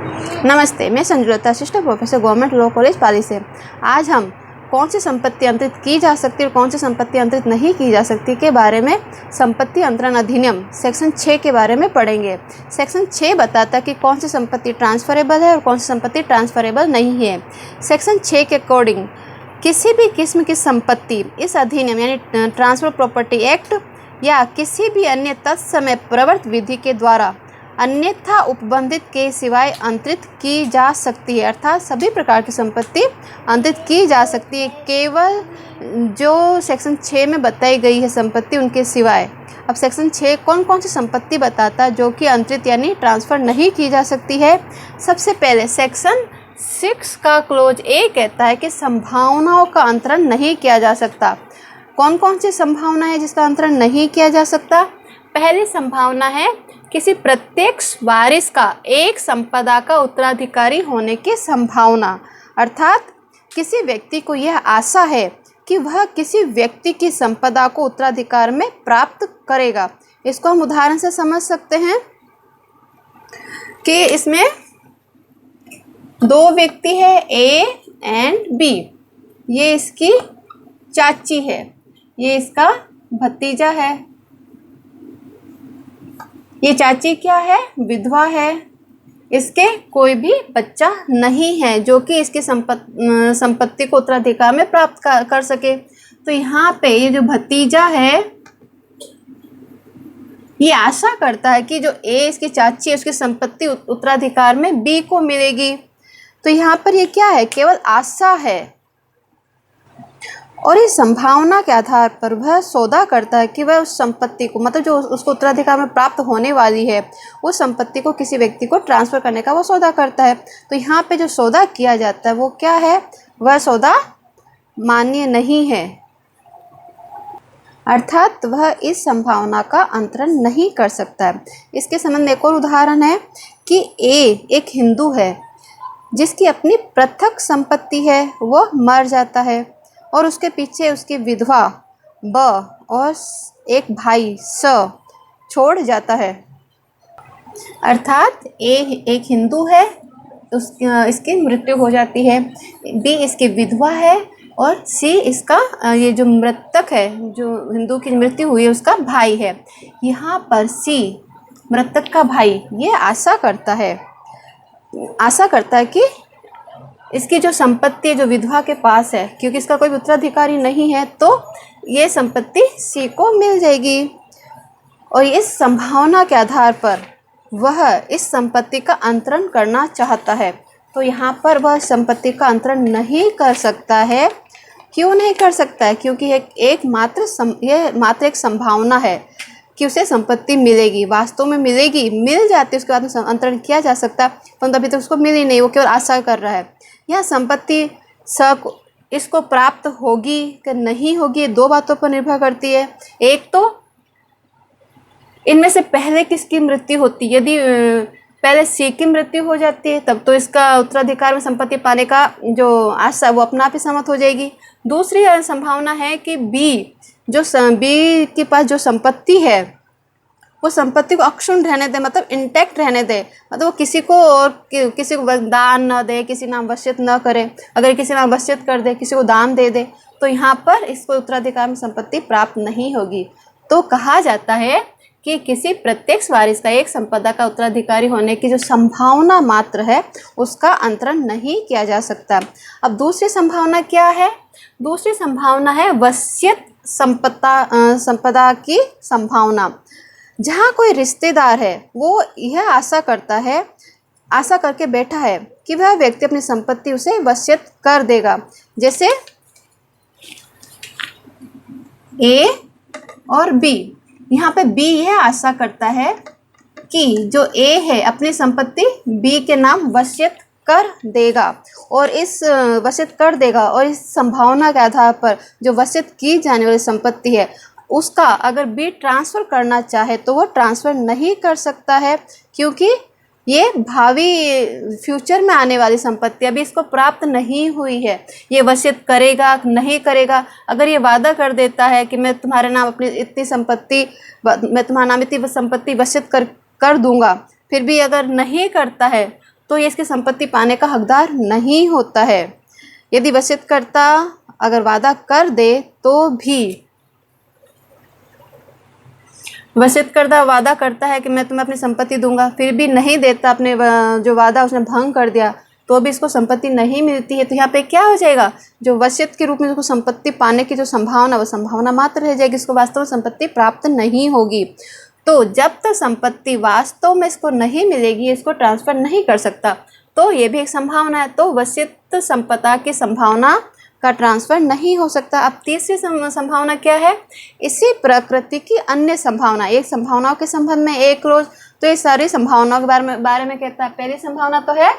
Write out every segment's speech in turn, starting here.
नमस्ते, मैं Sanjulata, assistant professor government law college Pali से। आज हम कौन सी संपत्ति अंतरित की जा सकती है और कौन सी संपत्ति अंतरित नहीं की जा सकती के बारे में संपत्ति अंतरण अधिनियम सेक्शन 6 के बारे में पढ़ेंगे। सेक्शन 6 बताता है कि कौन सी संपत्ति ट्रांसफरेबल है और कौन सी संपत्ति ट्रांसफरेबल नहीं है। सेक्शन 6 के अकॉर्डिंग किसी भी किस्म की संपत्ति इस अधिनियम यानी ट्रांसफर प्रॉपर्टी एक्ट या किसी भी अन्य तत्समय प्रवर्त विधि के द्वारा अन्यथा उपबंधित के सिवाय अंतरित की जा सकती है। अर्थात सभी प्रकार की संपत्ति अंतरित की जा सकती है, केवल जो सेक्शन 6 में बताई गई है संपत्ति उनके सिवाय। अब सेक्शन 6 कौन कौन सी संपत्ति बताता है जो कि अंतरित यानी ट्रांसफ़र नहीं की जा सकती है। सबसे पहले सेक्शन 6 का क्लोज ए कहता है कि संभावनाओं का अंतरण नहीं किया जा सकता। कौन कौन सी संभावना है जिसका अंतरण नहीं किया जा सकता। पहली संभावना है किसी प्रत्यक्ष वारिस का एक संपदा का उत्तराधिकारी होने की संभावना। अर्थात किसी व्यक्ति को यह आशा है कि वह किसी व्यक्ति की संपदा को उत्तराधिकार में प्राप्त करेगा। इसको हम उदाहरण से समझ सकते हैं कि इसमें दो व्यक्ति है ए एंड बी। ये इसकी चाची है, ये इसका भतीजा है। ये चाची क्या है? विधवा है। इसके कोई भी बच्चा नहीं है जो कि इसकी संपत्ति को उत्तराधिकार में प्राप्त कर सके। तो यहाँ पे ये जो भतीजा है ये आशा करता है कि जो ए इसकी चाची है उसकी संपत्ति उत्तराधिकार में बी को मिलेगी। तो यहाँ पर ये क्या है? केवल आशा है। और इस संभावना के आधार पर वह सौदा करता है कि वह उस संपत्ति को मतलब जो उसको उत्तराधिकार में प्राप्त होने वाली है उस संपत्ति को किसी व्यक्ति को ट्रांसफ़र करने का वो सौदा करता है। तो यहाँ पे जो सौदा किया जाता है वो क्या है? वह सौदा मान्य नहीं है, अर्थात वह इस संभावना का अंतरण नहीं कर सकता है। इसके संबंध में एक और उदाहरण है कि ए एक हिंदू है जिसकी अपनी पृथक संपत्ति है, वो मर जाता है और उसके पीछे उसकी विधवा ब और एक भाई स छोड़ जाता है। अर्थात ए एक हिंदू है, इसकी मृत्यु हो जाती है, बी इसकी विधवा है और सी इसका ये जो मृतक है जो हिंदू की मृत्यु हुई है उसका भाई है। यहाँ पर सी मृतक का भाई ये आशा करता है कि इसकी जो संपत्ति जो विधवा के पास है, क्योंकि इसका कोई उत्तराधिकारी नहीं है, तो ये संपत्ति सी को मिल जाएगी। और इस संभावना के आधार पर वह इस संपत्ति का अंतरण करना चाहता है। तो यहाँ पर वह संपत्ति का अंतरण नहीं कर सकता है। क्यों नहीं कर सकता है? क्योंकि ये मात्र एक संभावना है कि उसे संपत्ति मिलेगी। वास्तव में मिलेगी, मिल जाती है उसके बाद में अंतरण किया जा सकता है, परंतु अभी तक उसको मिली नहीं, वो केवल आशा कर रहा है। यह संपत्ति इसको प्राप्त होगी कि नहीं होगी, ये दो बातों पर निर्भर करती है। एक तो इनमें से पहले किसकी मृत्यु होती है। यदि पहले सी की मृत्यु हो जाती है तब तो इसका उत्तराधिकार में संपत्ति पाने का जो आशा वो अपना आप ही समाप्त हो जाएगी। दूसरी संभावना है कि बी के पास जो संपत्ति है वो संपत्ति को अक्षुण्ण रहने दे, मतलब इंटैक्ट रहने दे, मतलब वो किसी को दान न दे, किसी नाम वसीयत न करे। अगर किसी नाम वसीयत कर दे, किसी को दान दे दे, तो यहाँ पर इसको उत्तराधिकार में संपत्ति प्राप्त नहीं होगी। तो कहा जाता है कि किसी प्रत्यक्ष वारिस का एक संपदा का उत्तराधिकारी होने की जो संभावना मात्र है उसका अंतरण नहीं किया जा सकता। अब दूसरी संभावना क्या है? दूसरी संभावना है वसीयत संपदा की संभावना। जहाँ कोई रिश्तेदार है वो यह आशा करके बैठा है कि वह व्यक्ति अपनी संपत्ति उसे वसीयत कर देगा। जैसे ए और बी। यहाँ पे बी यह आशा करता है कि जो ए है अपनी संपत्ति बी के नाम वसीयत कर देगा और इस संभावना के आधार पर जो वसीयत की जाने वाली संपत्ति है उसका अगर बी ट्रांसफ़र करना चाहे तो वो ट्रांसफ़र नहीं कर सकता है, क्योंकि ये भावी फ्यूचर में आने वाली संपत्ति अभी इसको प्राप्त नहीं हुई है। ये वसीयत करेगा नहीं करेगा। अगर ये वादा कर देता है कि मैं तुम्हारे नाम इतनी संपत्ति वसीयत कर दूंगा, फिर भी अगर नहीं करता है तो ये इसकी संपत्ति पाने का हकदार नहीं होता है। यदि वसीयतकर्ता अगर वादा कर दे तो भी, वसीयतकर्ता वादा करता है कि मैं तुम्हें अपनी संपत्ति दूंगा, फिर भी नहीं देता, अपने जो वादा उसने भंग कर दिया, तो भी इसको संपत्ति नहीं मिलती है। तो यहाँ पे क्या हो जाएगा, जो वसीयत के रूप में उसको संपत्ति पाने की जो संभावना, वो संभावना मात्र रह जाएगी, इसको वास्तव में संपत्ति प्राप्त नहीं होगी। तो जब तक संपत्ति वास्तव में इसको नहीं मिलेगी, इसको ट्रांसफ़र नहीं कर सकता, तो ये भी एक संभावना है। तो वसीयत संपदा की संभावना का ट्रांसफ़र नहीं हो सकता। अब तीसरी संभावना क्या है, इसी प्रकृति की अन्य संभावना। एक संभावनाओं के संबंध में एक क्लोज, तो ये सारी संभावनाओं के बारे में कहता है। पहली संभावना तो है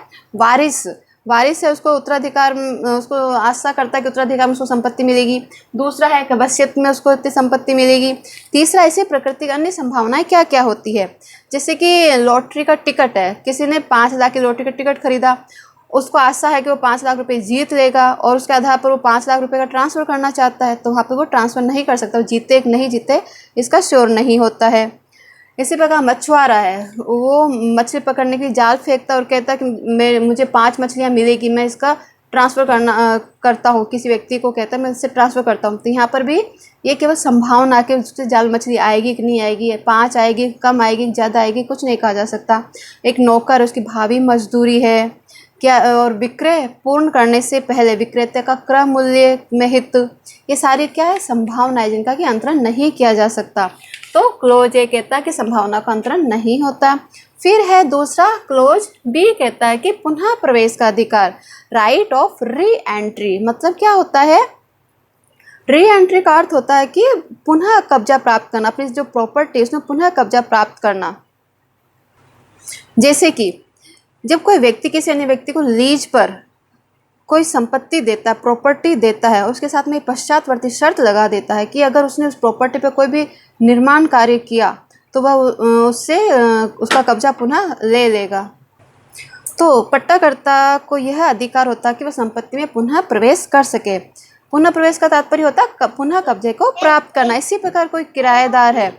वारिस है, उसको उत्तराधिकार, उसको आशा करता है कि उत्तराधिकार में उसको संपत्ति मिलेगी। दूसरा है कि वसीयत में उसको इतनी संपत्ति मिलेगी। तीसरा, इसी प्रकृति की अन्य संभावनाएं क्या क्या होती है, जैसे कि लॉटरी का टिकट है, किसी ने 5 लाख की लॉटरी का टिकट खरीदा, उसको आशा है कि वो 5 लाख रुपए जीत लेगा और उसके आधार पर वो 5 लाख रुपए का ट्रांसफ़र करना चाहता है, तो वहाँ पर वो ट्रांसफ़र नहीं कर सकता, वो जीते कि नहीं जीते इसका श्योर नहीं होता है। इसी प्रकार मछुआरा है, वो मछली पकड़ने के लिए जाल फेंकता है और कहता है कि मुझे 5 मछलियाँ मिलेगी, मैं इसका ट्रांसफ़र करता हूँ, किसी व्यक्ति को कहता है मैं इससे ट्रांसफ़र करता हूँ। तो यहाँ पर भी ये केवल संभावना कि उससे जाल मछली आएगी कि नहीं आएगी, 5 आएगी, कम आएगी, ज़्यादा आएगी, कुछ नहीं कहा जा सकता। एक नौकर, उसकी भावी मजदूरी है क्या, और विक्रय पूर्ण करने से पहले विक्रेता का क्रय मूल्य में हित, ये सारी क्या है, संभावना है जिनका कि अंतरण नहीं किया जा सकता। तो क्लोज ए कहता है कि संभावना का अंतरण नहीं होता। फिर है दूसरा क्लोज बी, कहता है कि पुनः प्रवेश का अधिकार, राइट ऑफ री एंट्री। मतलब क्या होता है, री एंट्री का अर्थ होता है कि पुनः कब्जा प्राप्त करना, अपनी जो प्रॉपर्टी उसमें पुनः कब्जा प्राप्त करना। जैसे कि जब कोई व्यक्ति किसी अन्य व्यक्ति को लीज पर कोई संपत्ति देता है, प्रॉपर्टी देता है, उसके साथ में पश्चातवर्ती शर्त लगा देता है कि अगर उसने उस प्रॉपर्टी पर कोई भी निर्माण कार्य किया तो वह उससे उसका कब्जा पुनः ले लेगा। तो पट्टाकर्ता को यह अधिकार होता है कि वह संपत्ति में पुनः प्रवेश कर सके। पुनः प्रवेश का तात्पर्य होता है पुनः कब्जे को प्राप्त करना। इसी प्रकार कोई किराएदार है,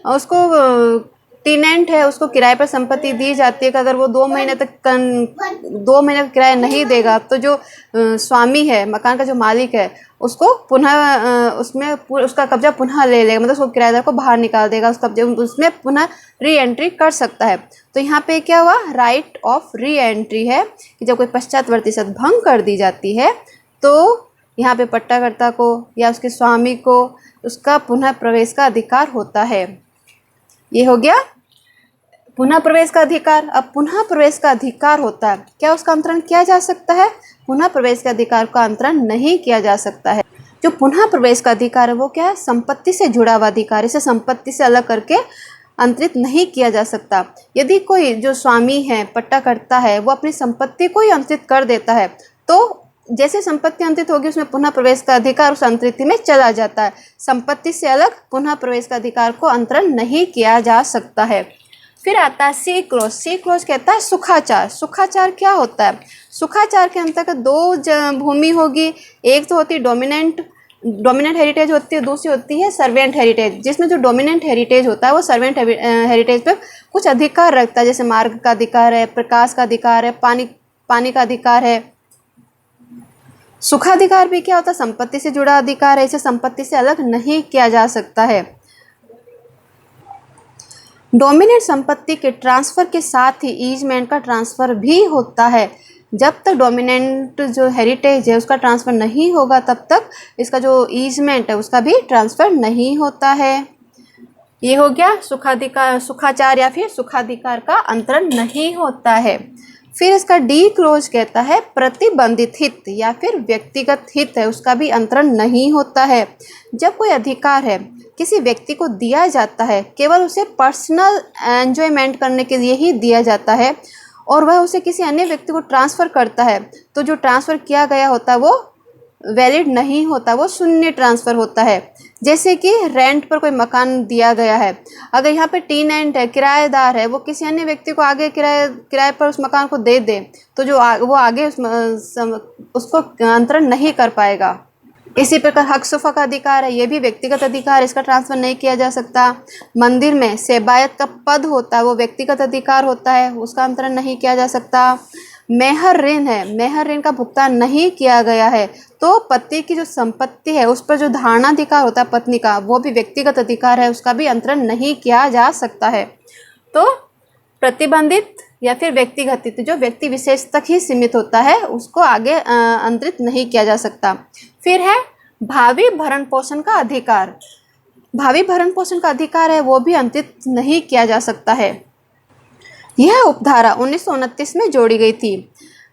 उसको टेनेंट है, उसको किराए पर संपत्ति दी जाती है कि अगर वो 2 महीने तक 2 महीने का किराया नहीं देगा तो जो स्वामी है, मकान का जो मालिक है, उसको पुनः उसमें उसका कब्जा पुनः ले लेगा, मतलब उसको किराएदार को बाहर निकाल देगा, उस कब्जे उसमें पुनः री एंट्री कर सकता है। तो यहाँ पे क्या हुआ, राइट ऑफ री एंट्री है कि जब कोई पश्चातवर्ती शर्त भंग कर दी जाती है तो यहाँ पे पट्टाकर्ता को या उसके स्वामी को उसका पुनः प्रवेश का अधिकार होता है। ये हो गया पुनः प्रवेश का अधिकार। अब पुनः प्रवेश का अधिकार होता है, क्या उसका अंतरण किया जा सकता है? पुनः प्रवेश के अधिकार का अंतरण नहीं किया जा सकता है। जो पुनः प्रवेश का अधिकार है वो क्या है, संपत्ति से जुड़ा हुआ अधिकार, इसे संपत्ति से अलग करके अंतरित नहीं किया जा सकता। यदि कोई जो स्वामी है, पट्टाकर्ता है, वो अपनी संपत्ति को ही अंतरित कर देता है तो जैसे संपत्ति अंतरित होगी उसमें पुनः प्रवेश का अधिकार उस अंतरित में चला जाता है। संपत्ति से अलग पुनः प्रवेश का अधिकार को अंतरण नहीं किया जा सकता है। फिर आता है सी क्लोज। सी क्लोज कहता है सुखाचार। सुखाचार क्या होता है? सुखाचार के अंतर्गत 2 भूमि होगी, एक तो होती है डोमिनेंट हेरिटेज होती है, दूसरी होती है सर्वेंट हेरिटेज। जिसमें जो डोमिनेंट हेरिटेज होता है वो सर्वेंट हेरिटेज पर कुछ अधिकार रखता है, जैसे मार्ग का अधिकार है, प्रकाश का अधिकार है, पानी का अधिकार है। सुखाधिकार भी क्या होता है, संपत्ति से जुड़ा अधिकार है, इसे संपत्ति से अलग नहीं किया जा सकता है। डोमिनेंट संपत्ति के ट्रांसफ़र के साथ ही ईजमेंट का ट्रांसफ़र भी होता है। जब तक डोमिनेंट जो हेरिटेज है उसका ट्रांसफ़र नहीं होगा तब तक इसका जो ईजमेंट है उसका भी ट्रांसफ़र नहीं होता है। ये हो गया सुखाधिकार, सुखाचार या फिर सुखाधिकार का अंतरण नहीं होता है। फिर इसका डी क्लोज कहता है प्रतिबंधित हित या फिर व्यक्तिगत हित है, उसका भी अंतरण नहीं होता है। जब कोई अधिकार है किसी व्यक्ति को दिया जाता है, केवल उसे पर्सनल एंजॉयमेंट करने के लिए ही दिया जाता है और वह उसे किसी अन्य व्यक्ति को ट्रांसफ़र करता है, तो जो ट्रांसफ़र किया गया होता है वो वैलिड नहीं होता, वो शून्य ट्रांसफ़र होता है। जैसे कि रेंट पर कोई मकान दिया गया है, अगर यहाँ पे टेनेंट है, किराएदार है, वो किसी अन्य व्यक्ति को आगे किराए पर उस मकान को दे दे तो जो वो आगे उसको अंतरण नहीं कर पाएगा। इसी प्रकार हक सुफ़ा का अधिकार है, ये भी व्यक्तिगत अधिकार, इसका ट्रांसफ़र नहीं किया जा सकता। मंदिर में सेबायत का पद होता है, वो व्यक्तिगत अधिकार होता है, उसका अंतरण नहीं किया जा सकता। मेहर ऋण है, मेहर ऋण का भुगतान नहीं किया गया है तो पति की जो संपत्ति है उस पर जो धारणाधिकार होता है पत्नी का, वो भी व्यक्तिगत अधिकार है, उसका भी अंतरण नहीं किया जा सकता है। तो प्रतिबंधित या फिर व्यक्तिगत हित जो व्यक्ति विशेष तक ही सीमित होता है उसको आगे अंतरित नहीं किया जा सकता। फिर है भावी भरण पोषण का अधिकार। भावी भरण पोषण का अधिकार है वो भी अंतरित नहीं किया जा सकता है। यह उपधारा 1929 में जोड़ी गई थी।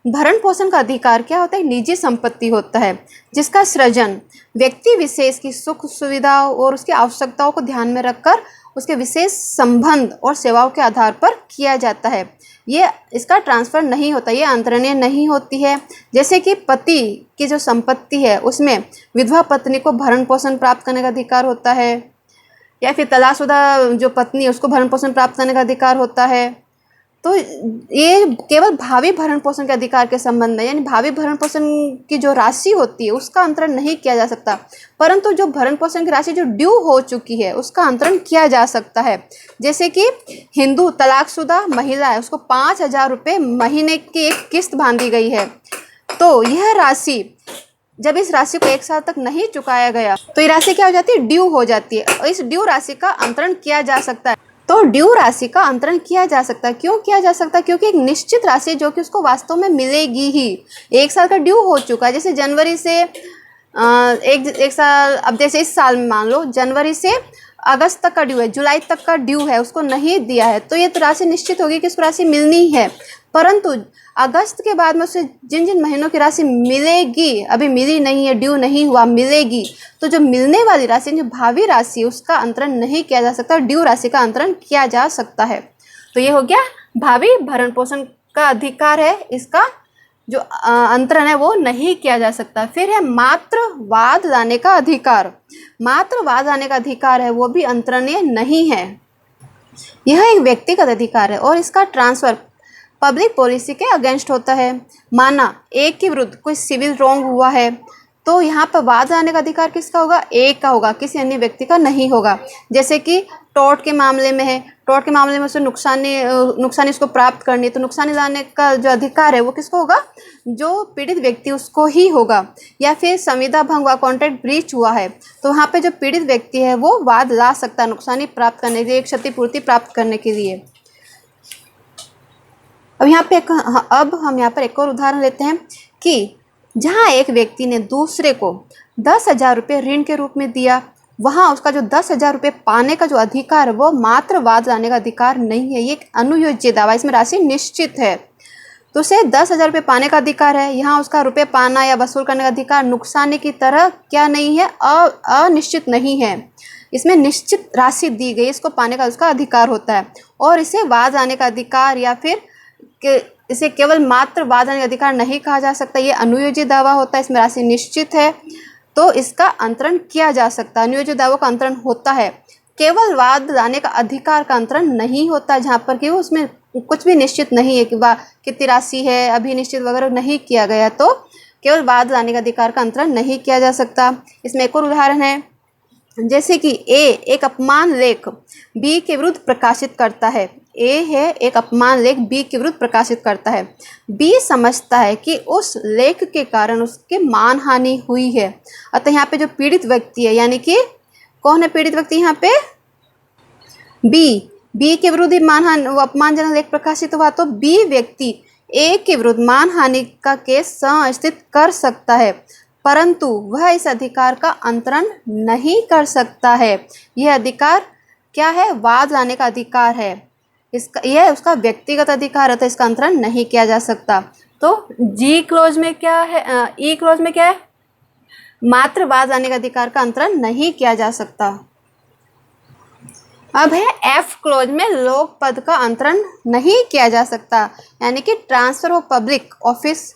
भरण पोषण का अधिकार क्या होता है? निजी संपत्ति होता है जिसका सृजन व्यक्ति विशेष की सुख सुविधाओं और उसकी आवश्यकताओं को ध्यान में रखकर उसके विशेष संबंध और सेवाओं के आधार पर किया जाता है। ये इसका ट्रांसफ़र नहीं होता, ये अंतरणीय नहीं होती है। जैसे कि पति की जो संपत्ति है उसमें विधवा पत्नी को भरण पोषण प्राप्त करने का अधिकार होता है, या फिर तलाकशुदा जो पत्नी है उसको भरण पोषण प्राप्त करने का अधिकार होता है। तो ये केवल भावी भरण पोषण के अधिकार के संबंध में, यानी भावी भरण पोषण की जो राशि होती है उसका अंतरण नहीं किया जा सकता, परंतु जो भरण पोषण की राशि जो ड्यू हो चुकी है उसका अंतरण किया जा सकता है। जैसे कि हिंदू तलाकशुदा महिला है, उसको 5,000 रुपये महीने की एक किस्त बांधी गई है, तो यह राशि जब इस राशि को 1 साल तक नहीं चुकाया गया तो ये राशि क्या हो जाती है? ड्यू हो जाती है, और इस ड्यू राशि का अंतरण किया जा सकता है। तो ड्यू राशि का अंतरण किया जा सकता है। क्यों किया जा सकता है? क्योंकि एक निश्चित राशि जो कि उसको वास्तव में मिलेगी ही। 1 साल का ड्यू हो चुका है, जैसे जनवरी से एक साल, अब जैसे इस साल में मान लो जनवरी से अगस्त तक का ड्यू है, जुलाई तक का ड्यू है, उसको नहीं दिया है, तो ये तो राशि निश्चित होगी कि उसको राशि मिलनी है। परंतु अगस्त के बाद में उसे जिन जिन महीनों की राशि मिलेगी, अभी मिली नहीं है, ड्यू नहीं हुआ, मिलेगी, तो जो मिलने वाली राशि, जो भावी राशि, उसका अंतरण नहीं किया जा सकता, ड्यू राशि का अंतरण किया जा सकता है। तो ये हो गया भावी भरण पोषण का अधिकार है, इसका जो अंतरण है वो नहीं किया जा सकता। फिर है मात्र वाद लाने का अधिकार। मात्र वाद लाने का अधिकार है वो भी अंतरणीय नहीं है। यह एक व्यक्तिगत अधिकार है और इसका ट्रांसफ़र पब्लिक पॉलिसी के अगेंस्ट होता है। माना एक के विरुद्ध कोई सिविल रॉन्ग हुआ है तो यहाँ पर वाद लाने का अधिकार किसका होगा? एक का होगा, किसी अन्य व्यक्ति का नहीं होगा। जैसे कि टॉर्ट के मामले में है, टॉर्ट के मामले में उसे नुकसानी उसको प्राप्त करनी है, तो नुकसानी लाने का जो अधिकार है वो किसको होगा? जो पीड़ित व्यक्ति उसको ही होगा। या फिर संविदा भंग हुआ, कॉन्ट्रैक्ट ब्रीच हुआ है, तो वहाँ पे जो पीड़ित व्यक्ति है वो वाद ला सकता है नुकसानी प्राप्त करने के लिए, क्षतिपूर्ति प्राप्त करने के लिए। अब हम यहाँ पर एक और उदाहरण लेते हैं कि जहाँ एक व्यक्ति ने दूसरे को 10,000 रुपये ऋण के रूप में दिया, वहाँ उसका जो 10,000 रुपये पाने का जो अधिकार है वो मात्र वाद लाने का अधिकार नहीं है, ये एक अनुयोज्य दावा, इसमें राशि निश्चित है, तो उसे 10,000 रुपये पाने का अधिकार है। यहाँ उसका रुपये पाना या वसूल करने का अधिकार नुकसानी की तरह क्या नहीं है? अनिश्चित नहीं है, इसमें निश्चित राशि दी गई, इसको पाने का उसका अधिकार होता है, और इसे वाद लाने का अधिकार या फिर इसे केवल मात्र वाद लाने का अधिकार नहीं कहा जा सकता, ये अनुयोजित दावा होता है, इसमें राशि निश्चित है, तो इसका अंतरण किया जा सकता है। अनुयोजित दावों का अंतरण होता है, केवल वाद लाने का अधिकार का अंतरण नहीं होता, जहाँ पर कि वो उसमें कुछ भी निश्चित नहीं है कि कितनी राशि है, अभी निश्चित वगैरह नहीं किया गया, तो केवल वाद लाने का अधिकार का अंतरण नहीं किया जा सकता। इसमें एक और उदाहरण है, जैसे कि ए एक अपमान लेख बी के विरुद्ध प्रकाशित करता है। ए है एक अपमान लेख बी के विरुद्ध प्रकाशित करता है। बी समझता है कि उस लेख के कारण उसके मान हानि हुई है, अतः यहाँ पे जो पीड़ित व्यक्ति है, यानी कि कौन है पीड़ित व्यक्ति यहाँ पे? बी के विरुद्ध वो अपमानजनक लेख प्रकाशित हुआ, तो बी व्यक्ति ए के विरुद्ध मान हानि का केस संस्थित कर सकता है, परंतु वह इस अधिकार का अंतरण नहीं कर सकता है। यह अधिकार क्या है? वाद लाने का अधिकार है, यह उसका व्यक्तिगत अधिकार है, तो इसका अंतरण नहीं किया जा सकता। तो जी क्लोज में क्या है? ई क्लोज में क्या है? मात्र वाद लाने का अधिकार का अंतरण नहीं किया जा सकता। अब है एफ क्लोज में लोक पद का अंतरण नहीं किया जा सकता, यानी कि transfer of public office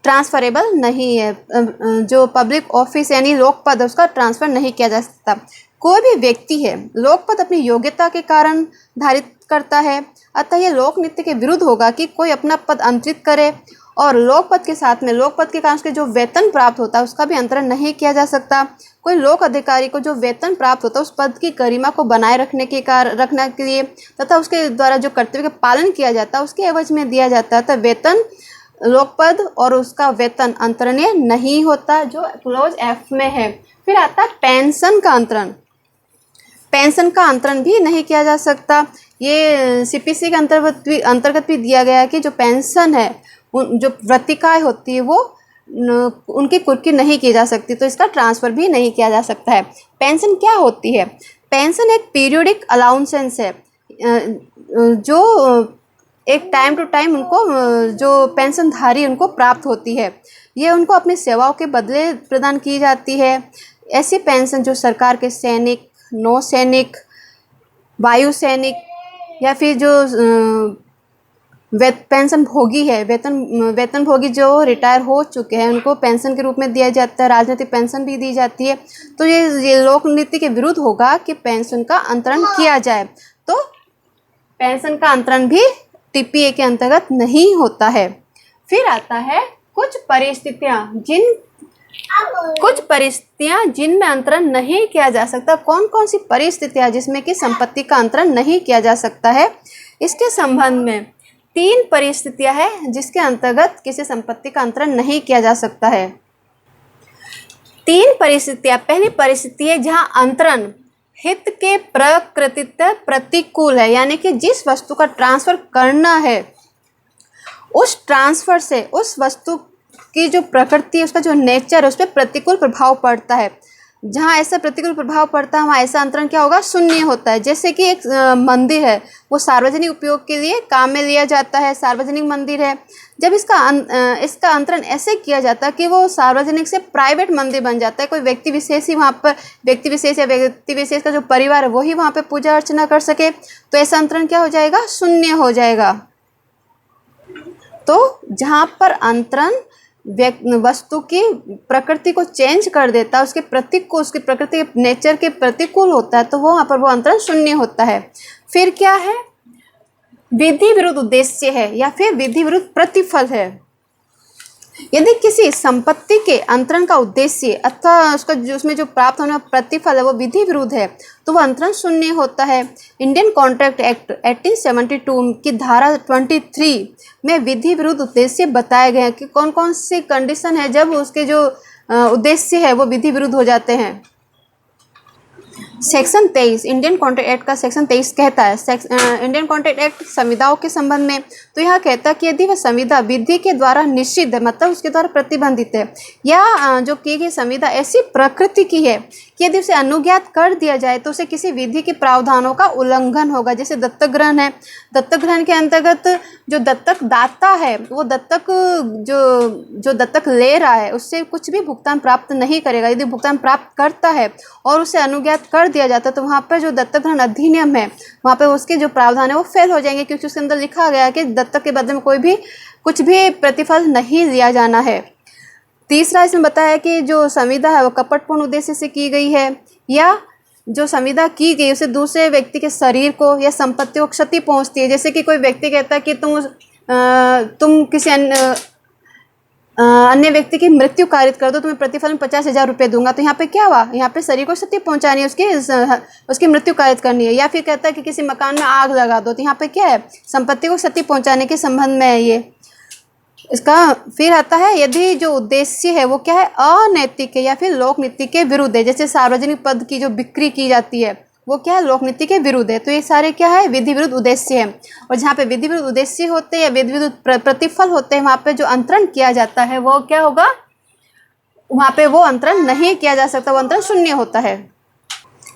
transferable नहीं है, जो पब्लिक ऑफिस यानी लोक पद उसका ट्रांसफ़र नहीं किया जा सकता। कोई भी व्यक्ति है लोक पद अपनी योग्यता के कारण धारित करता है, अतः यह लोक नीति के विरुद्ध होगा कि कोई अपना पद अंतरित करे और लोकपद के साथ में लोकपद के कारण उसके जो वेतन प्राप्त होता है उसका भी अंतरण नहीं किया जा सकता। कोई लोक अधिकारी को जो वेतन प्राप्त होता है उस पद की गरिमा को बनाए रखने के लिए तथा उसके द्वारा जो कर्तव्य का पालन किया जाता है उसके एवज में दिया जाता है, तो वेतन लोकपद और उसका वेतन अंतरणीय नहीं होता, जो क्लोज एफ में है। फिर आता है पेंशन का अंतरण। पेंशन का अंतरण भी नहीं किया जा सकता। ये सीपीसी के अंतर्गत भी दिया गया है कि जो पेंशन है, जो वृत्तिकाएँ होती है वो उनकी कुर्की नहीं की जा सकती, तो इसका ट्रांसफ़र भी नहीं किया जा सकता है। पेंशन क्या होती है? पेंशन एक पीरियोडिक अलाउंसेंस है, जो एक टाइम टू टाइम उनको जो पेंशनधारी उनको प्राप्त होती है। ये उनको अपनी सेवाओं के बदले प्रदान की जाती है। ऐसी पेंशन जो सरकार के सैनिक, नौसैनिक, वायु सैनिक या फिर जो पेंशन भोगी है, वेतन भोगी जो रिटायर हो चुके हैं उनको पेंशन के रूप में दिया जाता है। राजनीतिक पेंशन भी दी जाती है। तो ये लोक नीति के विरुद्ध होगा कि पेंशन का अंतरण किया जाए। तो पेंशन का अंतरण भी टीपीए के अंतर्गत नहीं होता है। फिर आता है कुछ परिस्थितियां जिनमें अंतरण नहीं किया जा सकता। कौन कौन सी परिस्थितियां जिसमें कि संपत्ति का अंतरण नहीं किया जा सकता है? इसके संबंध में 3 परिस्थितियां हैं जिसके अंतर्गत किसी संपत्ति का अंतरण नहीं किया जा सकता है। 3 परिस्थितियां। पहली परिस्थिति है जहां अंतरण हित के प्रकृतितः प्रतिकूल है, यानी कि जिस वस्तु का ट्रांसफर करना है उस ट्रांसफर से उस वस्तु की जो प्रकृति है, उसका जो नेचर है, उस पर प्रतिकूल प्रभाव पड़ता है। जहाँ ऐसा प्रतिकूल प्रभाव पड़ता है वहाँ ऐसा अंतरण क्या होगा? शून्य होता है। जैसे कि एक मंदिर है, वो सार्वजनिक उपयोग के लिए काम में लिया जाता है, सार्वजनिक मंदिर है। जब इसका अंतरण ऐसे किया जाता है कि वो सार्वजनिक से प्राइवेट मंदिर बन जाता है, कोई व्यक्ति विशेष ही वहाँ पर व्यक्ति विशेष का जो परिवार है वही वहाँ पर पूजा अर्चना कर सके, तो ऐसा अंतरण क्या हो जाएगा? शून्य हो जाएगा। तो जहाँ पर अंतरण वस्तु की प्रकृति को चेंज कर देता है, उसकी प्रकृति के नेचर के प्रतिकूल होता है, तो वो वहाँ पर वो अंतरण शून्य होता है। फिर क्या है? विधि विरुद्ध उद्देश्य है या फिर विधि विरुद्ध प्रतिफल है। यदि किसी संपत्ति के अंतरण का उद्देश्य अथवा उसमें जो प्राप्त होने वाला प्रतिफल है वो विधि विरुद्ध है, तो वह अंतरण शून्य होता है। इंडियन कॉन्ट्रैक्ट एक्ट 1872 की धारा 23 में विधि विरुद्ध उद्देश्य बताए गए हैं कि कौन कौन सी कंडीशन है जब उसके जो उद्देश्य है वो विधि विरुद्ध हो जाते हैं। सेक्शन 23 इंडियन कॉन्ट्रैक्ट एक्ट का सेक्शन 23 कहता है, इंडियन कॉन्ट्रैक्ट एक्ट संविदाओं के संबंध में, तो यह कहता है कि यदि वह संविदा विधि के द्वारा निषिद्ध है, मतलब उसके द्वारा प्रतिबंधित है, या जो की गई संविदा ऐसी प्रकृति की है कि यदि उसे अनुज्ञात कर दिया जाए तो उसे किसी विधि के प्रावधानों का उल्लंघन होगा। जैसे दत्तक ग्रहण है, दत्तक ग्रहण के अंतर्गत जो दत्तक दाता है वो दत्तक जो दत्तक ले रहा है उससे कुछ भी भुगतान प्राप्त नहीं करेगा। यदि भुगतान प्राप्त करता है और उसे अनुज्ञात कर दिया जाता है तो वहाँ पर जो दत्तक ग्रहण अधिनियम है वहाँ पर उसके जो प्रावधान है वो फेल हो जाएंगे, क्योंकि उसके अंदर लिखा गया है कि दत्तक के बदले में कुछ भी प्रतिफल नहीं लिया जाना है। तीसरा इसमें बताया कि जो संविदा है वो कपटपूर्ण उद्देश्य से की गई है, या जो संविदा की गई उसे दूसरे व्यक्ति के शरीर को या संपत्ति को क्षति पहुंचती है। जैसे कि कोई व्यक्ति कहता है कि तुम किसी अन्य व्यक्ति की मृत्यु कारित कर दो, तुम्हें प्रतिफल 50,000 रुपये दूंगा, तो यहाँ पे क्या हुआ? यहाँ पे शरीर को क्षति पहुंचानी है, उसकी मृत्यु कारित करनी है। या फिर कहता है कि किसी मकान में आग लगा दो, तो यहाँ पे क्या है? संपत्ति को क्षति पहुंचाने के संबंध में है ये। इसका फिर आता है यदि जो उद्देश्य है वो क्या है? अनैतिक है या फिर लोक नीति के विरुद्ध है। जैसे सार्वजनिक पद की जो बिक्री की जाती है वो क्या है? लोक नीति के विरुद्ध है। तो ये सारे क्या है? विधि विरुद्ध उद्देश्य है। और जहाँ पे विधि विरुद्ध उद्देश्य होते हैं या विधि विरुद्ध प्रतिफल होते हैं वहाँ पे जो अंतरण किया जाता है वो क्या होगा? वहाँ पे वो अंतरण नहीं किया जा सकता, वो अंतरण शून्य होता है।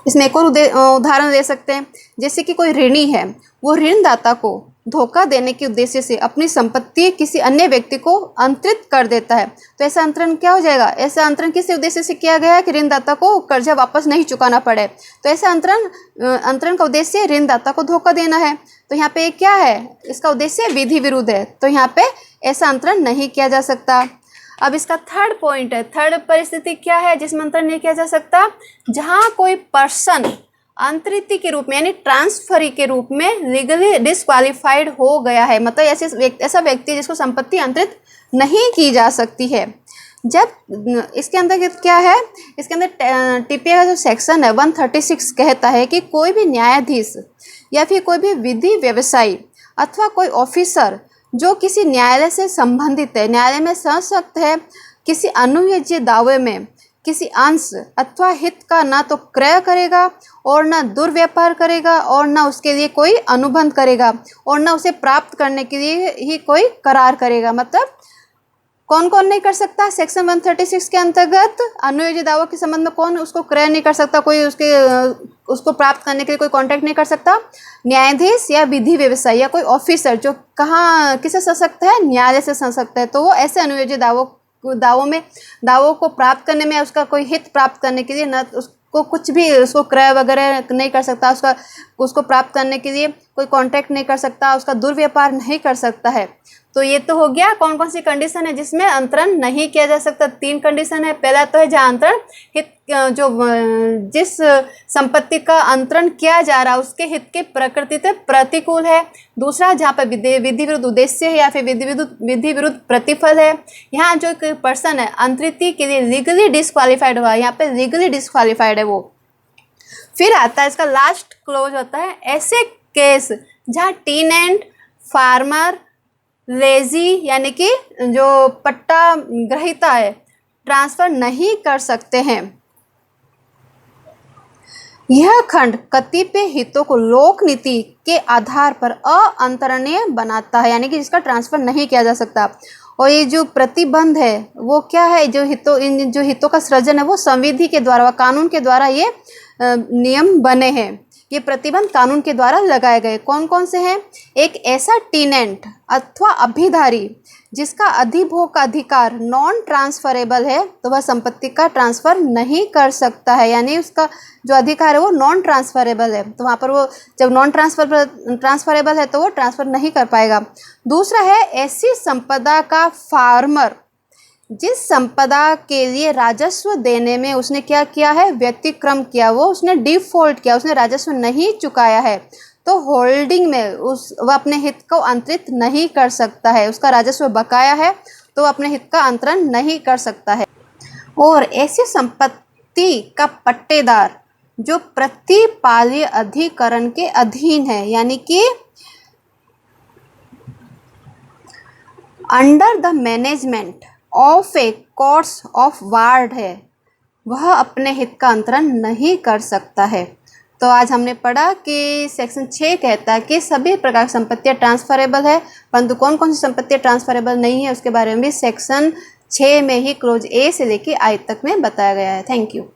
इसमें एक और उदाहरण ले सकते हैं। जैसे कि कोई ऋणी है, वो ऋणदाता को धोखा देने के उद्देश्य से अपनी संपत्ति किसी अन्य व्यक्ति को अंतरित कर देता है, तो ऐसा अंतरण क्या हो जाएगा? ऐसा अंतरण किस उद्देश्य से किया गया है कि ऋणदाता को कर्जा वापस नहीं चुकाना पड़े, तो ऐसा अंतरण का उद्देश्य ऋणदाता को धोखा देना है। तो यहाँ पे क्या है? इसका उद्देश्य विधि विरुद्ध है, तो यहाँ पे ऐसा अंतरण नहीं किया जा सकता। अब इसका थर्ड पॉइंट है, थर्ड परिस्थिति क्या है जिसमें अंतरण नहीं किया जा सकता? जहाँ कोई पर्सन अंतरित के रूप में यानी ट्रांसफरी के रूप में लीगली डिस्क्वालिफाइड हो गया है। मतलब ऐसा व्यक्ति जिसको संपत्ति अंतरित नहीं की जा सकती है। जब इसके अंदर क्या है, इसके अंदर टीपीए का जो सेक्शन है 136 कहता है कि कोई भी न्यायाधीश या फिर कोई भी विधि व्यवसायी अथवा कोई ऑफिसर जो किसी न्यायालय से संबंधित है, न्यायालय में सशक्त है, किसी अनुयोज्य दावे में किसी अंश अथवा हित का ना तो क्रय करेगा और ना दुर्व्यापार करेगा और ना उसके लिए कोई अनुबंध करेगा और ना उसे प्राप्त करने के लिए ही कोई करार करेगा। मतलब कौन कौन नहीं कर सकता सेक्शन 136 के अंतर्गत? अनुयोज्य दावों के संबंध में कौन उसको क्रय नहीं कर सकता, कोई उसको प्राप्त करने के लिए कोई कॉन्ट्रैक्ट नहीं कर सकता? न्यायाधीश या विधि व्यवसायी या कोई ऑफिसर जो कहाँ किसे सशक्त है, न्यायालय से सशक्त है, तो वो ऐसे अनुयोज्य दावों को प्राप्त करने में, उसका कोई हित प्राप्त करने के लिए न उसको कुछ भी उसको क्रय वगैरह नहीं कर सकता, उसको प्राप्त करने के लिए कोई कॉन्ट्रैक्ट नहीं कर सकता, उसका दुर्व्यापार नहीं कर सकता है। तो ये तो हो गया कौन कौन सी कंडीशन है जिसमें अंतरण नहीं किया जा सकता। 3 कंडीशन है। पहला तो है जहाँ अंतरण हित जिस संपत्ति का अंतरण किया जा रहा है उसके हित के प्रकृति से प्रतिकूल है। दूसरा जहाँ पर विधि विरुद्ध उद्देश्य है या फिर विधि विरुद्ध प्रतिफल है। यहाँ जो एक पर्सन है अंतरित के लिए लीगली डिस्क्वालीफाइड हुआ है, यहाँ पे लीगली डिस्क्वालीफाइड है वो। फिर आता है इसका लास्ट क्लोज होता है ऐसे केस जहाँ टेनेंट, फार्मर, लेजी यानी कि जो पट्टा ग्रहीता है ट्रांसफर नहीं कर सकते हैं। यह खंड कतिपय हितों को लोक नीति के आधार पर अअंतरणीय बनाता है, यानी कि जिसका ट्रांसफर नहीं किया जा सकता। और ये जो प्रतिबंध है वो क्या है, इन जो हितों का सृजन है वो संविधि के द्वारा व कानून के द्वारा ये नियम बने हैं। ये प्रतिबंध कानून के द्वारा लगाए गए कौन कौन से हैं? एक ऐसा टेनेंट अथवा अभिधारी जिसका अधिभोग का अधिकार नॉन ट्रांसफरेबल है तो वह संपत्ति का ट्रांसफ़र नहीं कर सकता है, यानी उसका जो अधिकार है वो नॉन ट्रांसफरेबल है, तो वहाँ पर वो जब नॉन ट्रांसफरेबल है तो वो ट्रांसफ़र नहीं कर पाएगा। दूसरा है ऐसी संपदा का फार्मर जिस संपदा के लिए राजस्व देने में उसने क्या किया है, व्यतिक्रम किया, वो उसने डिफॉल्ट किया, उसने राजस्व नहीं चुकाया है, तो होल्डिंग में वह अपने हित को अंतरित नहीं कर सकता है। उसका राजस्व बकाया है तो वह अपने हित का अंतरण नहीं कर सकता है। और ऐसी संपत्ति का पट्टेदार जो प्रतिपाल्य अधिकरण के अधीन है, यानी कि under the management of A courts of ward है, वह अपने हित का अंतरण नहीं कर सकता है। तो आज हमने पढ़ा कि सेक्शन 6 कहता है कि सभी प्रकार की संपत्तियाँ ट्रांसफरेबल है, परंतु कौन कौन सी संपत्तियाँ ट्रांसफरेबल नहीं है उसके बारे में भी सेक्शन 6 में ही क्लोज ए से लेके आई तक में बताया गया है। Thank you.